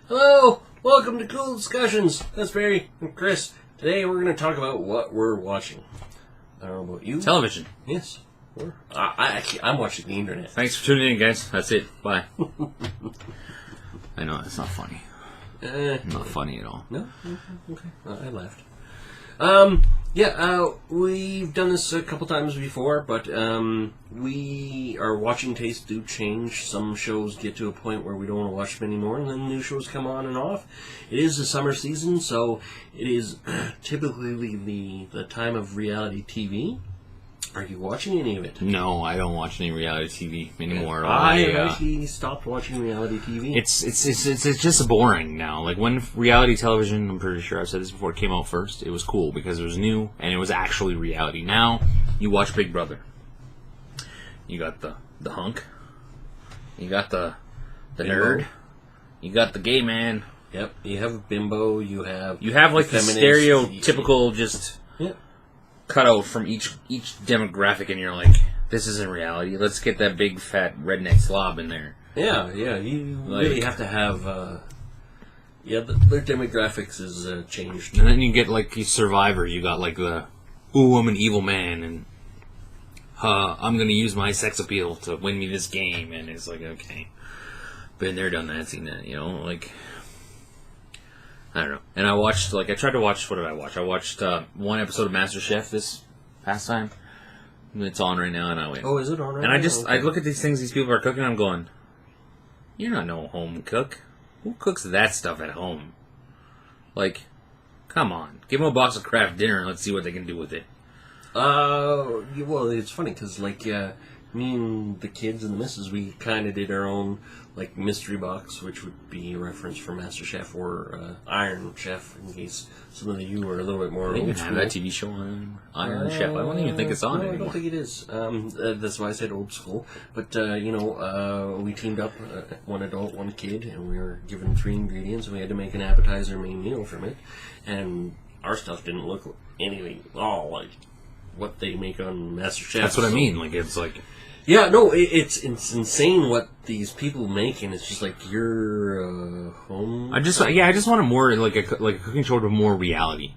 Hello, welcome to Cool Discussions. That's Barry and Chris. Today we're going to talk about what we're watching. I don't know about you. Television. Yes. I'm watching the internet. Thanks for tuning in, guys. That's it. Bye. I know, it's not funny. Not funny at all. No? Okay. I laughed. We've done this a couple times before, but our watching tastes do change. Some shows get to a point where we don't want to watch them anymore, and then new shows come on and off. It is the summer season, so it is typically the time of reality TV. Are you watching any of it? No, I don't watch any reality TV anymore. I actually stopped watching reality TV. It's just boring now. Like when reality television, I'm pretty sure I've said this before, came out first, it was cool because it was new and it was actually reality. Now you watch Big Brother. You got the hunk. You got the nerd. You got the gay man. Yep. You have bimbo. You have like the stereotypical just. Yep. Cut out from each demographic, and you're like, this isn't reality. Let's get that big fat redneck slob in there. Yeah. You really have to have. Their demographics is changed. And then you get like Survivor. You got like I'm an evil man, and I'm gonna use my sex appeal to win me this game. And it's like, okay, been there, done that, seen that. Like. I don't know. And I tried to watch, what did I watch? I watched one episode of MasterChef this past time. It's on right now, and I went. Oh, is it on right now? And I look at these things these people are cooking, and I'm going, you're not no home cook. Who cooks that stuff at home? Like, come on. Give them a box of Kraft dinner, and let's see what they can do with it. Well, it's funny, because, me and the kids and the missus, we kind of did our own, mystery box, which would be a reference for MasterChef or Iron Chef, in case some of you are a little bit more They old even school. have that TV show on Iron Chef. I don't even think it's on no, anymore. I don't think it is. That's why I said old school. But, we teamed up, one adult, one kid, and we were given 3 ingredients, and we had to make an appetizer main meal from it. And our stuff didn't look anything at all like what they make on MasterChef. That's what I mean. It's like... Yeah, no, it's insane what these people make, and it's just like you're home. I just want a more like a cooking show with more reality,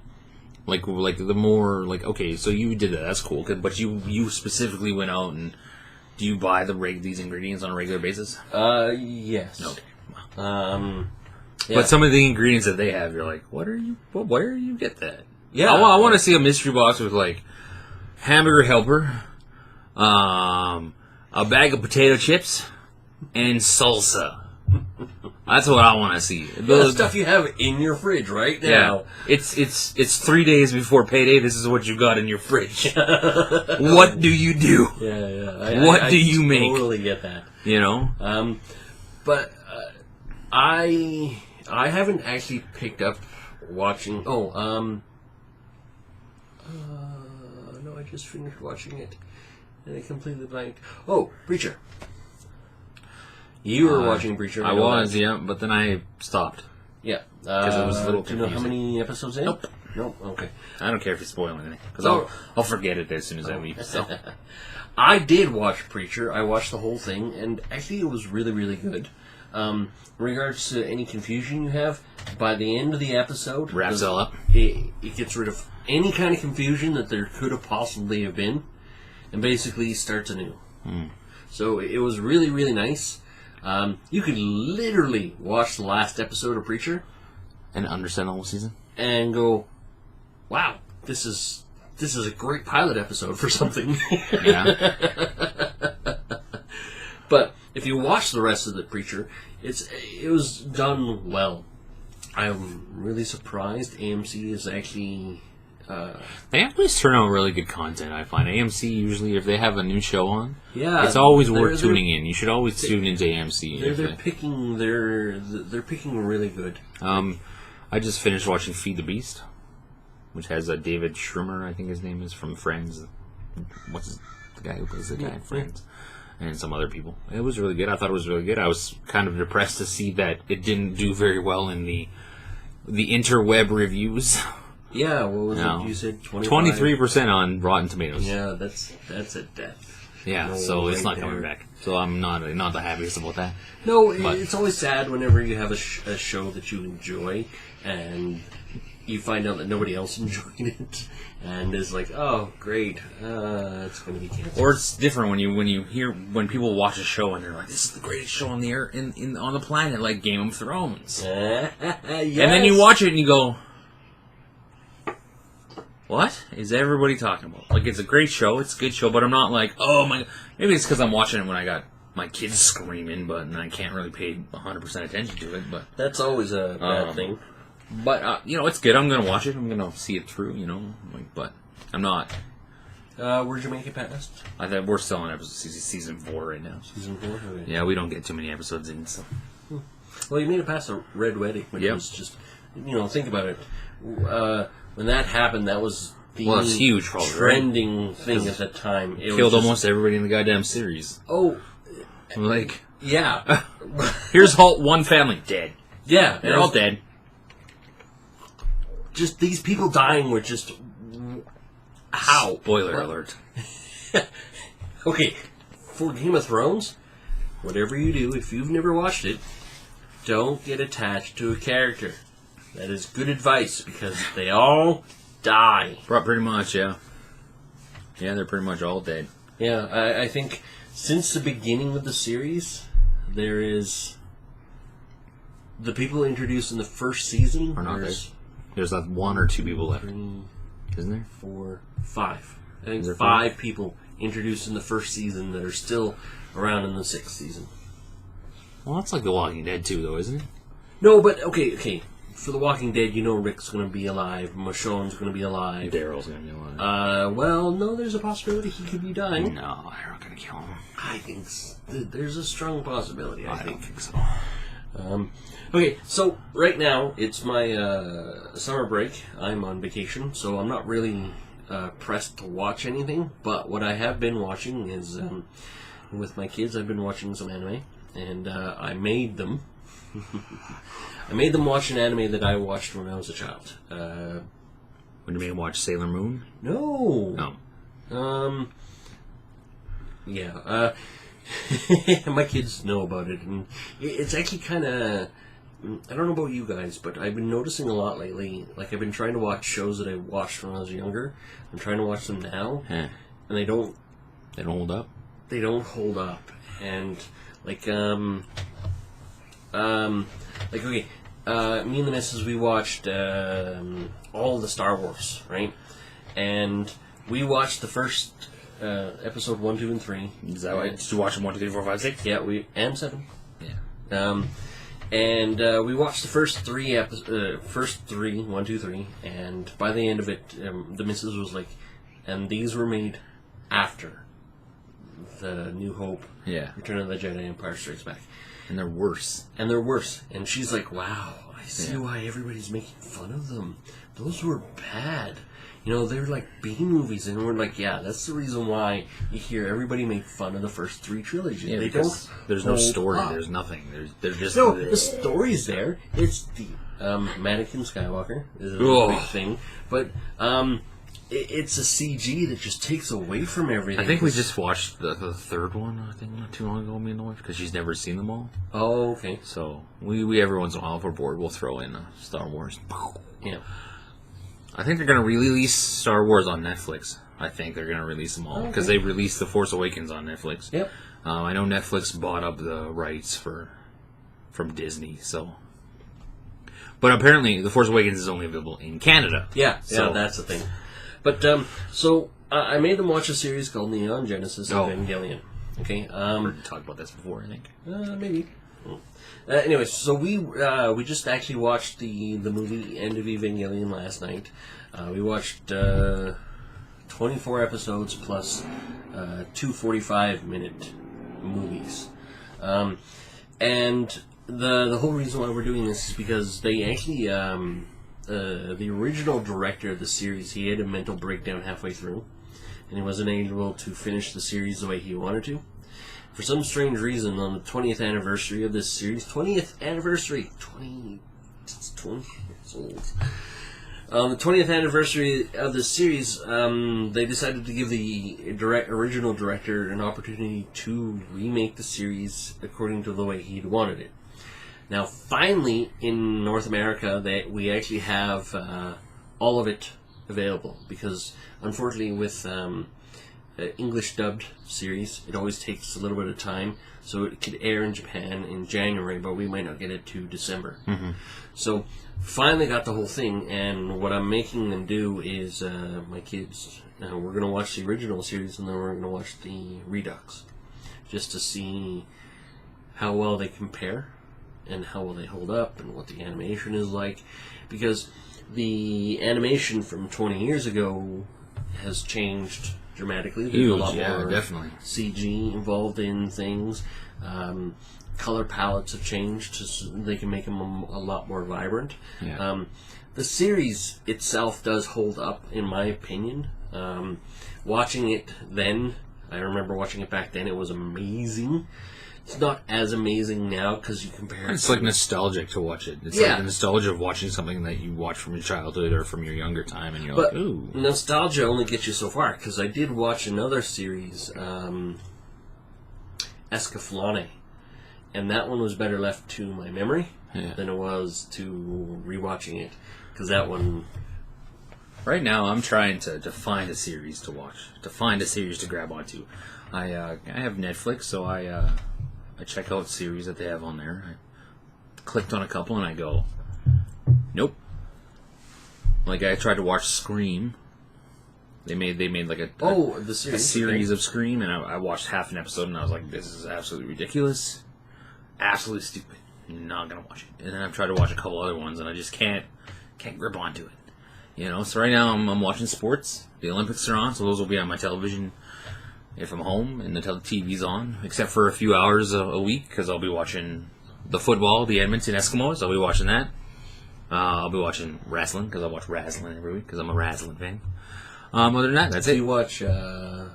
like the more okay, so you did that, that's cool, but you specifically went out and do you buy these ingredients on a regular basis? Yes. Okay. Yeah. But some of the ingredients that they have, you're like, where you get that? Yeah, I want to see a mystery box with hamburger helper, a bag of potato chips, and salsa. That's what I want to see. The stuff you have in your fridge right now. Yeah. It's 3 days before payday. This is what you got in your fridge. What do you do? Yeah. What do you make? I totally get that. But I haven't actually picked up watching. No, I just finished watching it. And I completely blanked. Oh, Preacher. You were watching Preacher. I was, yeah, but then I stopped. Yeah. Because it was a little confusing. Do you know how many episodes in? Nope. Okay. I don't care if you spoil anything. Because I'll forget it as soon as I leave. So. I did watch Preacher. I watched the whole thing, and actually it was really, really good. In regards to any confusion you have, by the end of the episode... Wraps it all up. It gets rid of any kind of confusion that there could have possibly have been. And basically starts anew. So it was really, really nice. You could literally watch the last episode of Preacher and understand the whole season and go, "Wow, this is a great pilot episode for something." Yeah. But if you watch the rest of the Preacher, it was done well. I'm really surprised AMC is actually. They always turn out really good content, I find. AMC, usually, if they have a new show on, yeah, it's always worth tuning in. You should always tune into AMC. They're picking really good. I just finished watching Feed the Beast, which has David Schwimmer, I think his name is, from Friends. What's the guy who plays the guy in Friends? And some other people. It was really good. I thought it was really good. I was kind of depressed to see that it didn't do very well in the interweb reviews. Yeah, what was it? You said 23% on Rotten Tomatoes. Yeah, that's a death. Yeah, so it's not coming back. So I'm not the happiest about that. No, But- it's always sad whenever you have a show that you enjoy and you find out that nobody else enjoyed it, and is like, oh, great, it's going to be canceled. Or it's different when you hear when people watch a show and they're like, "This is the greatest show on the air on the planet," like Game of Thrones. Yes. And then you watch it and you go, "What is everybody talking about?" Like, it's a great show, it's a good show, but I'm not like, "Oh my god." Maybe it's because I'm watching it when I got my kids screaming, but I can't really pay 100% attention to it. But That's always a bad thing. But it's good. I'm gonna watch it. I'm gonna see it through. But I'm not. Where'd you make it past? I think we're still on season 4 right now. Season 4? Okay. Yeah, we don't get too many episodes in. So. Well, you made it past a Red Wedding, which Yep. was just, think about it. When that happened, that was the It's huge, probably, trending thing at the time. It Killed was almost everybody in the goddamn series. Oh, Like, yeah. here's one family dead. Yeah. They're all dead. Just these people dying were just... How? Spoiler What? alert. Okay, for Game of Thrones, whatever you do, if you've never watched it, don't get attached to a character. That is good advice, because they all die. Pretty much, yeah. Yeah, they're pretty much all dead. Yeah, I think since the beginning of the series, there is... The people introduced in the first season... Or not, there's like 1 or 2 people left. 3, Isn't there? 4, 5. I think Is there 5 people introduced in the first season that are still around in the 6th season. Well, that's like The Walking Dead too, though, isn't it? No, but okay. For The Walking Dead, Rick's going to be alive, Michonne's going to be alive. Daryl's gonna be alive. Well, no, there's a possibility he could be dying. No, they're not gonna kill him. I think there's a strong possibility. I don't think. think so. Okay, so right now it's my summer break. I'm on vacation, so I'm not really pressed to watch anything. But what I have been watching is, with my kids, I've been watching some anime, and I made them. I made them watch an anime that I watched when I was a child. When you made him watch Sailor Moon? No. No. Yeah. My kids know about it, and it's actually kind of... I don't know about you guys, but I've been noticing a lot lately. Like, I've been trying to watch shows that I watched when I was younger. I'm trying to watch them now, and they don't... They don't hold up? They don't hold up. And, like, okay, me and the missus, we watched all the Star Wars, right? And we watched the first episode 1, 2, and 3. Is that right? Did you watch them 1, 2, 3, 4, 5, 6? Yeah, and 7. Yeah. And we watched the first 3 1, 2, 3, and by the end of it, the missus was like, and these were made after the New Hope, Return of the Jedi, Empire Strikes Back. And they're worse. And she's like, wow, I see why everybody's making fun of them. Those were bad. They're like B-movies, and we're like, yeah, that's the reason why you hear everybody make fun of the first 3 trilogies. Yeah, they don't. There's no story. up. There's nothing. They're just... No, the story's there. It's the Mannequin Skywalker is a big thing, but it's a CG that just takes away from everything. I think we just watched the 3rd one, I think, not too long ago, me and the wife, because she's never seen them all. Oh, okay. So, we every once in a while, if we're bored, we'll throw in Star Wars. Yeah. I think they're going to release Star Wars on Netflix. I think they're going to release them all, because they released The Force Awakens on Netflix. Yep. I know Netflix bought up the rights from Disney, so... But apparently, The Force Awakens is only available in Canada. Yeah, that's the thing. But, so, I made them watch a series called Neon Genesis Evangelion. Okay? We've talked about this before, I think. Maybe. Anyways, so we just actually watched the movie End of Evangelion last night. We watched 24 episodes plus 2 45-minute movies. And the whole reason why we're doing this is because they actually... the original director of the series, he had a mental breakdown halfway through, and he wasn't able to finish the series the way he wanted to. For some strange reason, on the 20th anniversary of this series, 20th anniversary, 20 years old, On the 20th anniversary of the series, they decided to give the original director an opportunity to remake the series according to the way he'd wanted it. Now, finally, in North America, we actually have all of it available, because unfortunately with English dubbed series, it always takes a little bit of time, so it could air in Japan in January, but we might not get it to December. Mm-hmm. So finally got the whole thing, and what I'm making them do is my kids, we're going to watch the original series, and then we're going to watch the Redux, just to see how well they compare and how well they hold up and what the animation is like, because the animation from 20 years ago has changed dramatically. There's Huge, a lot yeah, more definitely. CG involved in things. Color palettes have changed, so they can make them a lot more vibrant. Yeah. The series itself does hold up, in my opinion. Watching it then, I remember watching it back then, it was amazing. It's not as amazing now because you compare. It's like nostalgic to watch it. It's like the nostalgia of watching something that you watched from your childhood or from your younger time, and you're like, ooh. Nostalgia only gets you so far, because I did watch another series, Escaflowne, and that one was better left to my memory than it was to rewatching it, because that one. Right now, I'm trying to find a series to watch, to find a series to grab onto. I have Netflix, so I check out series that they have on there. I clicked on a couple and I go, nope. Like I tried to watch Scream. They made like the series, a series of Scream, and I watched half an episode and I was like, this is absolutely ridiculous, absolutely stupid. I'm not gonna watch it. And then I've tried to watch a couple other ones and I just can't grip onto it. You know. So right now I'm watching sports. The Olympics are on, so those will be on my television if I'm home and the TV's on, except for a few hours a week, because I'll be watching the football, the Edmonton Eskimos. I'll be watching that. I'll be watching wrestling, because I watch wrestling every week, because I'm a wrestling fan. Other than that, that's it. Do you watch the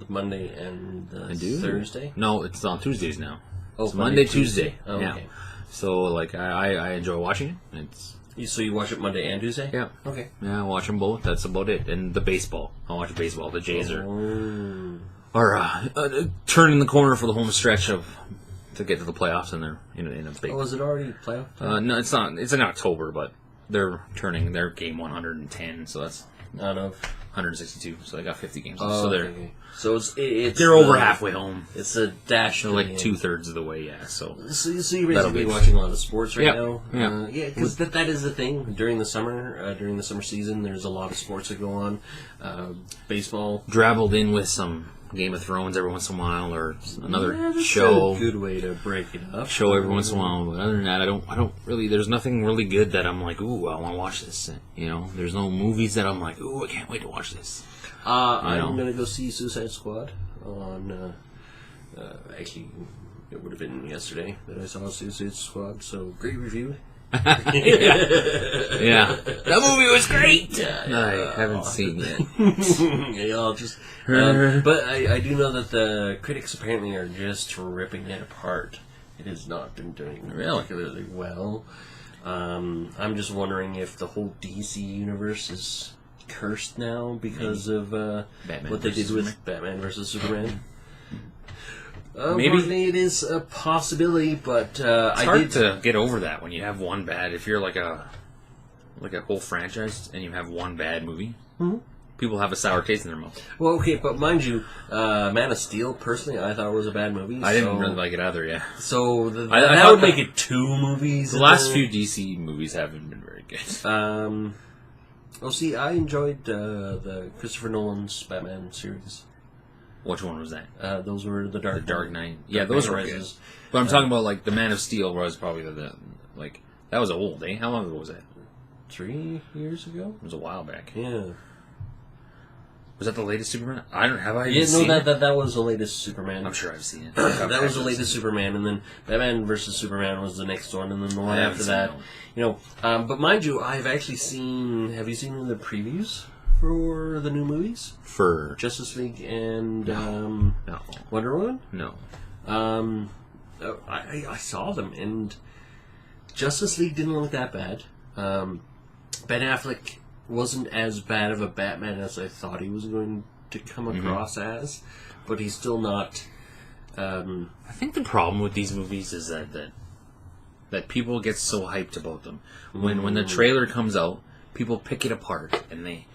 Monday and Thursday? No, it's on Tuesdays now. Oh, it's Monday, Tuesday. Oh, yeah. okay. So, like, I enjoy watching it. So you watch it Monday and Tuesday? Yeah. Okay. Yeah, I watch them both. That's about it. And the baseball. I watch baseball. The Jays are turning the corner for the home stretch to get to the playoffs, and they're in a big. Oh, is it already playoff time? No, it's not. It's in October, but they're turning their game 110, so that's out of 162. So they got 50 games. Oh, so okay. So it's they're over halfway home. It's a dash. They're like 2/3 of the way. Yeah. So you're basically watching a lot of sports right now. Yeah. Yeah, because that is the thing during the summer. During the summer season, there's a lot of sports that go on. Baseball dabbled in with some Game of Thrones every once in a while, or another show. A good way to break it up. Show every once in a while, but other than that, I don't really. There's nothing really good that I'm like, ooh, I want to watch this. You know, there's no movies that I'm like, ooh, I can't wait to watch this. I'm gonna go see Suicide Squad on. Actually, it would have been yesterday that I saw Suicide Squad. So great review. Yeah, that movie was great. I haven't seen it. Yeah, I'll just. But I do know that the critics apparently are just ripping it apart. It has not been doing particularly well. I'm just wondering if the whole DC universe is cursed now because of what they did with Batman vs Superman. Maybe it is a possibility, but it's hard to get over that when you have one bad. If you're like a whole franchise and you have one bad movie, people have a sour taste in their mouth. Well, okay, but mind you, Man of Steel, personally, I thought it was a bad movie. I didn't really like it either. Yeah. So that would make it 2 movies. The last few DC movies haven't been very good. See, I enjoyed the Christopher Nolan's Batman series. Which one was that? Those were the Dark Knight. Yeah, those were good. But I'm talking about like the Man of Steel was probably the that was old, eh? How long ago was that? 3 years ago. It was a while back. Yeah. Was that the latest Superman? That was the latest Superman. I'm sure I've seen it. That was the latest Superman, and then Batman vs Superman was the next one, and then the one after that. But mind you, I've actually seen. Have you seen the previews for the new movies for Justice League and no. Wonder Woman? No. I saw them, and Justice League didn't look that bad. Ben Affleck wasn't as bad of a Batman as I thought he was going to come across as, but he's still not. I think the problem with these movies is that people get so hyped about them. When the trailer comes out, people pick it apart and they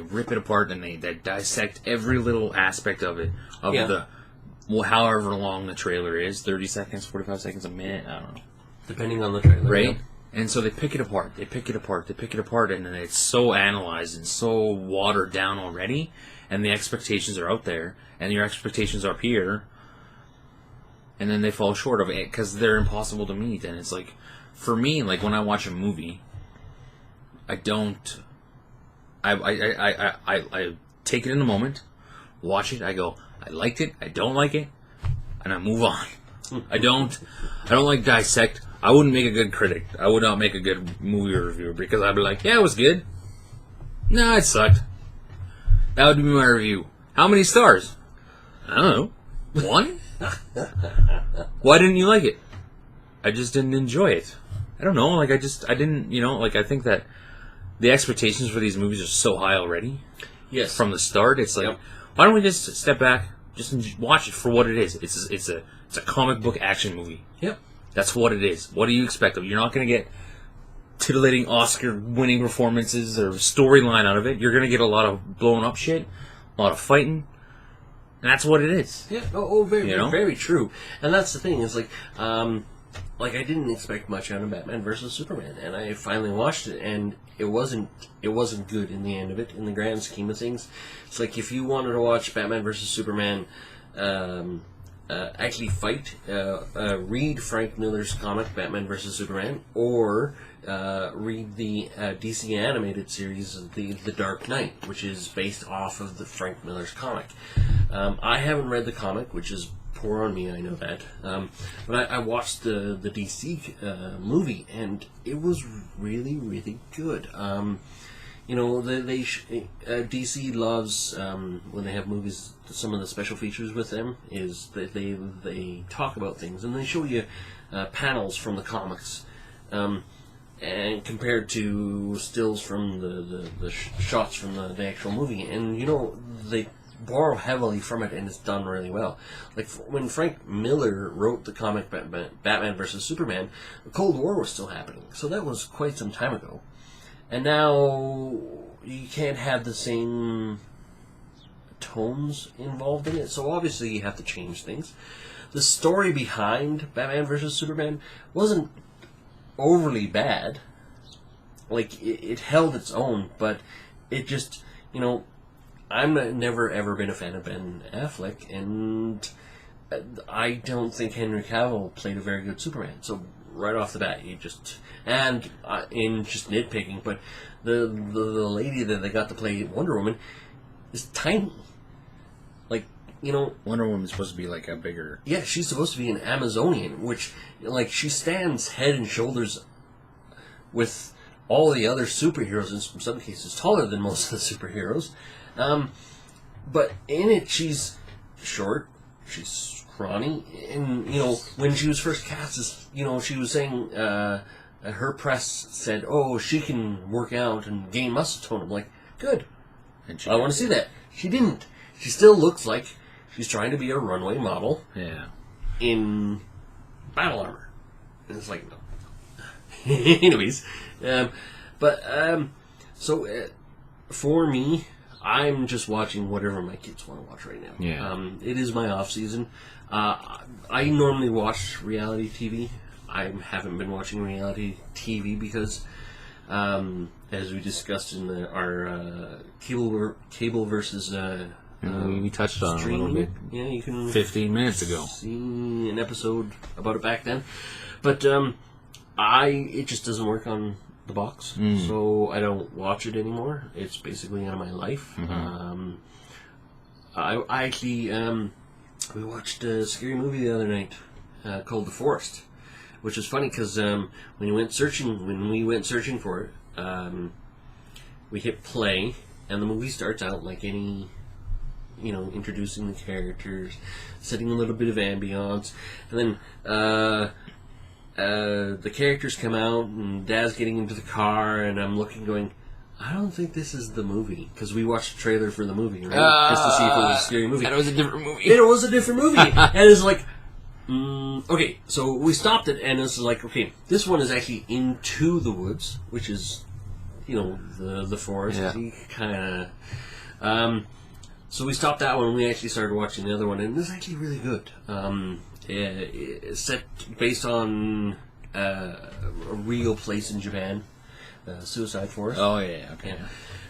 rip it apart and they dissect every little aspect of it however long the trailer is, 30 seconds, 45 seconds, a minute, I don't know. Depending on the trailer. Right? Yeah. And so they pick it apart, and then it's so analyzed and so watered down already, and the expectations are out there, and your expectations are up here, and then they fall short of it because they're impossible to meet. And it's like, for me, like when I watch a movie, I take it in the moment, watch it, I go, I liked it, I don't like it, and I move on. I don't like dissect. I wouldn't make a good critic. I would not make a good movie reviewer because I'd be like, yeah, it was good. No, it sucked. That would be my review. How many stars? I don't know. 1? Why didn't you like it? I just didn't enjoy it. I don't know. Like, I didn't, I think that the expectations for these movies are so high already. Yes. From the start, it's like, why don't we just step back, just watch it for what it is? It's a comic book action movie. Yep. That's what it is. What do you expect of it? You're not going to get titillating Oscar-winning performances or storyline out of it. You're going to get a lot of blown up shit, a lot of fighting, and that's what it is. Yeah. Very true. And that's the thing. Is like I didn't expect much out of Batman versus Superman, and I finally watched it, and it wasn't good in the end of it. In the grand scheme of things, it's like if you wanted to watch Batman versus Superman. Actually fight, read Frank Miller's comic Batman vs. Superman, or read the DC animated series The Dark Knight, which is based off of the Frank Miller's comic. I haven't read the comic, which is poor on me, I know that. But I watched the DC movie, and it was really, really good. DC loves when they have movies. Some of the special features with them is that they talk about things and they show you panels from the comics, and compared to stills from the shots from the actual movie, and they borrow heavily from it, and it's done really well. Like when Frank Miller wrote the comic Batman vs. Superman, the Cold War was still happening, so that was quite some time ago. And now you can't have the same tones involved in it, so obviously you have to change things. The story behind Batman vs. Superman wasn't overly bad. Like, it held its own, but it just, I'm never ever been a fan of Ben Affleck, and I don't think Henry Cavill played a very good Superman. So right off the bat, in just nitpicking, but the lady that they got to play Wonder Woman is tiny. Like, Wonder Woman's supposed to be like a bigger. Yeah, she's supposed to be an Amazonian, which, like, she stands head and shoulders with all the other superheroes, and in some cases taller than most of the superheroes. But in it, she's short, she's scrawny, and, when she was first cast, she was saying, her press said, oh, she can work out and gain muscle tone. I'm like, good. And I want to see that. She didn't. She still looks like she's trying to be a runway model. Yeah. In battle armor. And it's like, no. Anyways. For me, I'm just watching whatever my kids want to watch right now. Yeah. It is my off season. I normally watch reality TV. I haven't been watching reality TV because, as we discussed in our cable versus we touched on it a little bit. Yeah, you can 15 minutes ago see an episode about it back then, but it just doesn't work on the box, so I don't watch it anymore. It's basically out of my life. Mm-hmm. I actually we watched a scary movie the other night called The Forest, which is funny because when we went searching for it, we hit play, and the movie starts out like any, introducing the characters, setting a little bit of ambiance, and then the characters come out, and Dad's getting into the car, and I'm looking, going, I don't think this is the movie, because we watched the trailer for the movie, right? Just to see if it was a scary movie. And it was a different movie. It was a different movie, and it's like, okay, so we stopped it, and it's like, okay, this one is actually into the woods, which is, the forest, kind of. So we stopped that one, and we actually started watching the other one, and it was actually really good. It's set based on a real place in Japan, Suicide Forest. Oh, yeah, okay. Yeah.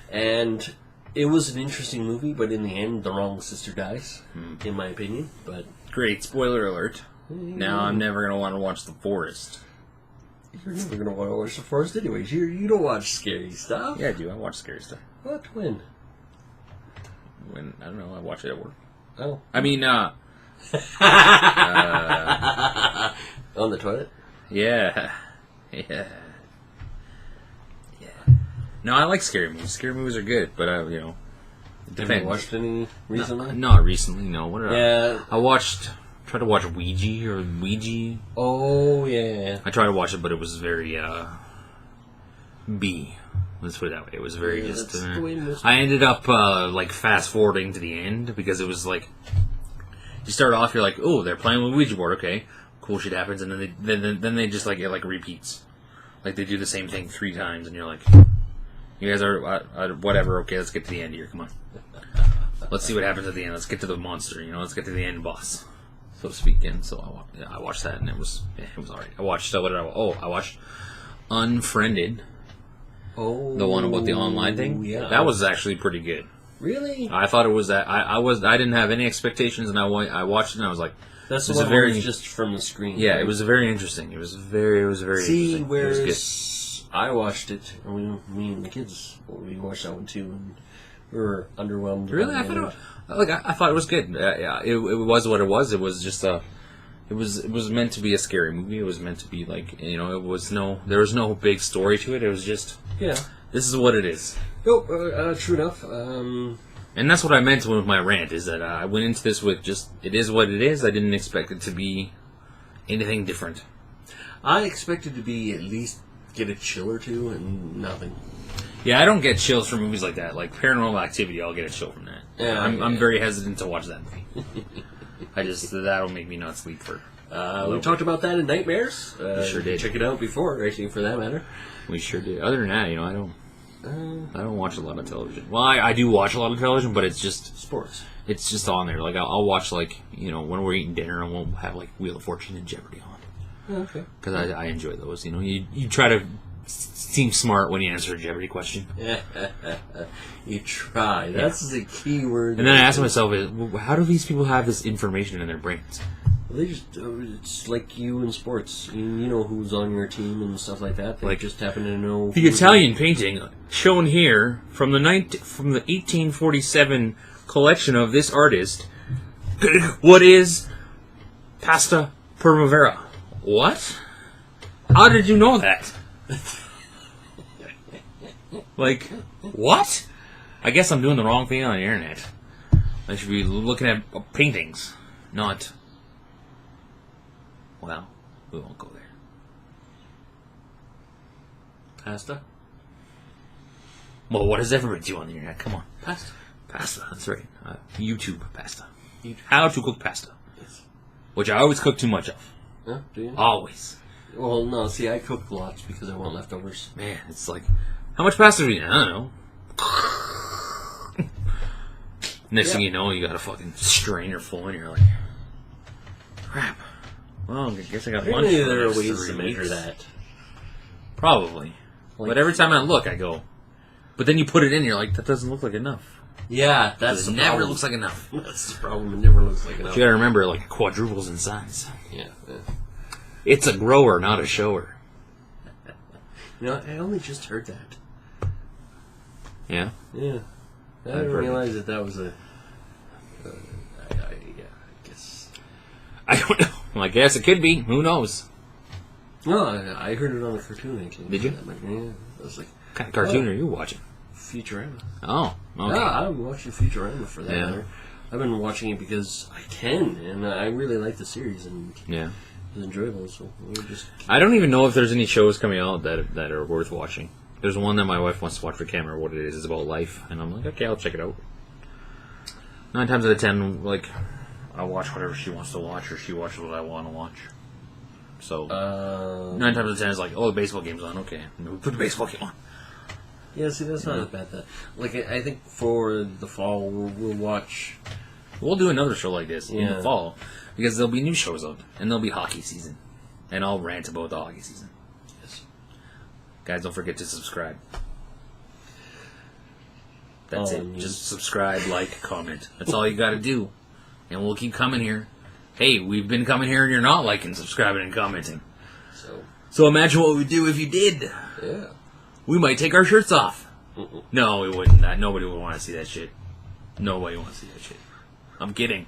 And it was an interesting movie, but in the end, the wrong sister dies, in my opinion. But great, spoiler alert. Now I'm never going to want to watch The Forest. You're never going to want to watch The Forest anyways. You don't watch scary stuff. Yeah, I do. I watch scary stuff. What? When? I don't know, I watch it at work. Oh. I mean, on the toilet? Yeah. Yeah. No, I like scary movies. Scary movies are good, but, Have you watched any recently? Not recently, no. What did Yeah. I tried to watch Ouija. Oh, yeah. I tried to watch it, but it was very, B. Let's put it that way. It was very just... I ended up, fast-forwarding to the end, because it was, like... You start off, you're like, oh, they're playing with Ouija board, okay. Cool shit happens, and then they just, it, repeats. Like, they do the same thing 3 times, and you're like... You guys are... whatever, okay, let's get to the end here, come on. Let's see what happens at the end. Let's get to the monster, let's get to the end boss, so to speak. And so I watched that, and it was alright. I watched... I watched Unfriended. Oh, the one about the online thing. Yeah, that was actually pretty good. Really? I thought it was that. I didn't have any expectations, and I watched it, and I was like, that's the one that was just from the screen. Yeah, right? It was very interesting. It was very See, interesting. whereas I watched it, and me and the kids, we watched that one too, and we were underwhelmed. Really, I thought it was good. Yeah, it was what it was. It was just It was meant to be a scary movie. It was meant to be there was no big story to it. It was just this is what it is. Oh, true enough. And that's what I meant with my rant, is that I went into this with just, it is what it is. I didn't expect it to be anything different. I expected to be at least get a chill or two, and nothing. Yeah, I don't get chills from movies like that. Like Paranormal Activity, I'll get a chill from that. Yeah, I'm very hesitant to watch that movie. That'll make me not sleep for... we talked about that in Nightmares. We sure did. Check it out before, actually, for that matter. We sure did. Other than that, I don't watch a lot of television. Well, I do watch a lot of television, but it's just... Sports. It's just on there. Like, I'll watch, when we're eating dinner, and we'll have, Wheel of Fortune and Jeopardy on. Oh, okay. Because I enjoy those. You try to seem smart when you answer a Jeopardy question. You try. That's the key word. And then I ask myself, how do these people have this information in their brains? Well, it's like you in sports. You know who's on your team and stuff like that. They just happen to know. The Italian painting shown here from the 1847 collection of this artist. What is pasta primavera? What? How did you know that? What? I guess I'm doing the wrong thing on the internet. I should be looking at paintings, not... Well, we won't go there. Pasta? Well, what does everybody do on the internet? Come on. Pasta. Pasta, that's right. YouTube pasta. How to cook pasta. Yes. Which I always cook too much of. Yeah, do you? Always. Well, no, see, I cook lots because I want leftovers. Man, it's like, how much pasta do you need? I don't know. Next thing you know, you got a fucking strainer full, and you're like, crap. Well, I guess I got lunch. Maybe there are ways to measure that. Probably. But every time I look, I go, but then you put it in, you're like, that doesn't look like enough. Yeah, that's the never problem. Looks like enough. That's the problem. It never looks like enough. You gotta remember, quadruples in size. Yeah. It's a grower, not a shower. I only just heard that. Yeah? Yeah. I didn't realize that was a... I guess... I don't know. Well, I guess it could be. Who knows? No, I heard it on a cartoon, actually. Did you? Yeah. I was like... What kind of cartoon are you watching? Futurama. Oh, okay. Yeah, I'm watching Futurama for that matter. I've been watching it because I can, and I really like the series. And yeah. is enjoyable. So we just. I don't even know if there's any shows coming out that are worth watching. There's one that my wife wants to watch for camera. What it is it's about life, and I'm like, okay, I'll check it out. 9 times out of 10, like, I watch whatever she wants to watch, or she watches what I want to watch. So 9 times out of 10 is like, oh, the baseball game's on. Okay, we'll put the baseball game on. Yeah, see, that's not as bad. That like I think for the fall we'll watch. We'll do another show like this in the fall because there'll be new shows out and there'll be hockey season, and I'll rant about the hockey season. Yes, guys, don't forget to subscribe. That's it. Just subscribe, like, comment. That's all you got to do, and we'll keep coming here. Hey, we've been coming here and you're not liking, subscribing, and commenting. So imagine what we'd do if you did. Yeah. We might take our shirts off. No, we wouldn't. Nobody would want to see that shit. Nobody wants to see that shit. I'm kidding.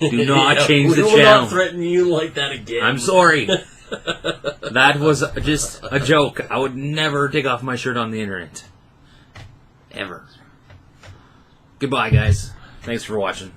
Do not change the channel. We will not threaten you like that again. I'm sorry. That was just a joke. I would never take off my shirt on the internet. Ever. Goodbye, guys. Thanks for watching.